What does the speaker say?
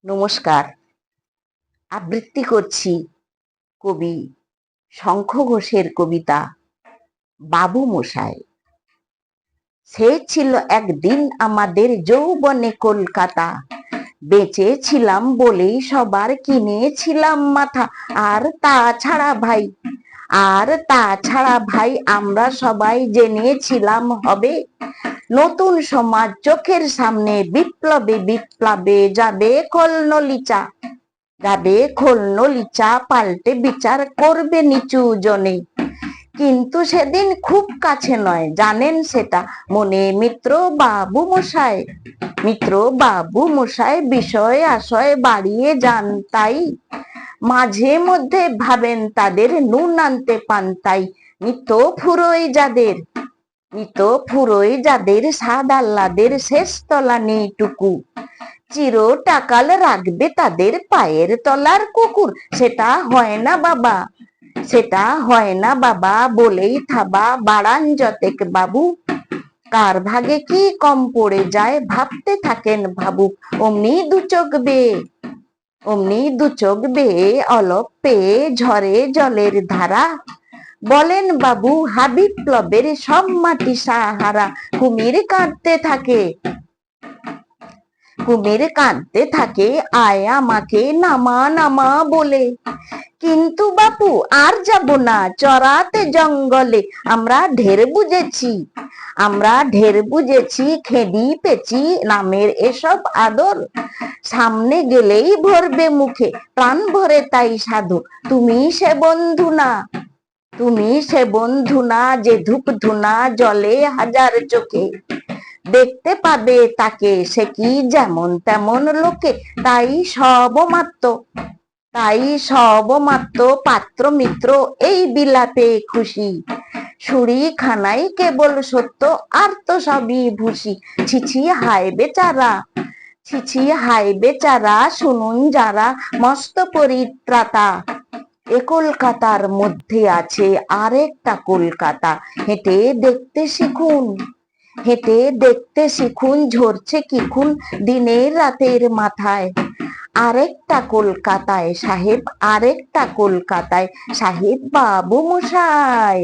নমস্কার। আবৃত্তি করছি কবি শঙ্খ ঘোষের কবিতা বাবু মশাই। সে ছিল একদিন আমাদের যৌবনে কলকাতা, বেঁচে ছিলাম বলেই সবার কিনেছিলাম মাথা। আর তাছাড়া ভাই আমরা সবাই জেনেছিলাম হবে নতুন সমাজ চোখের সামনে, বিপ্লবে বিপ্লবে যাবে খোলনলিচা, পাল্টে বিচার করবে নিচু জনে। কিন্তু সেদিন খুব কাছে নয়, জানেন সেটা মনে মিত্র বাবু মশাই বিষয় আশয় বাড়িয়ে যান, তাই মাঝে মধ্যে ভাবেন তাদের নুন আনতে পান্তাই। নিত্য ফুরোয় যাদের সাদ আহ্লাদের শেষ তলা নেইটুকু, চির টাকাল রাখবে তাদের পায়ের তলার কুকুর। সেটা হয় না বাবা বলেই থাবা বাড়ান যতেক বাবু, কার ভাগে কি কম পড়ে যায় ভাবতে থাকেন ভাবুক। অমনি দু চোখ বেয়ে অলপ পেয়ে ঝরে জলের ধারা, বলেন বাবু বিপ্লবের সব মাটি সাহারা। কুমির কাঁদতে থাকে আয় আমাকে নামা নামা বলে, কিন্তু বাপু আর যাব না চড়াতে জঙ্গলে। আমরা ঢের বুঝেছি খেদি পেচি নামের এসব আদর, সামনে গেলেই ভরবে মুখে প্রাণ ভরে তাই সাধু। তুমি সে বন্ধু না যে ধূপ ধুনা জলে হাজার চোখে, দেখতে পাবে তাকে সে কি যেমন তেমন লোকে। তাই সব মাত্র পাত্র মিত্র এই বিলাপে খুশি, ছুরি খানাই কেবল সত্য আর তো সবই ভুসি। ছিছি হায় বেচারা শুনুন যারা মস্ত পরিত্রাতা, এ কলকাতার মধ্যে আছে আরেকটা কলকাতা। হেঁটে দেখতে শিখুন ঝরছে কি খুন দিনের রাতের মাথায়। আরেকটা কলকাতায় সাহেব বাবু মশাই।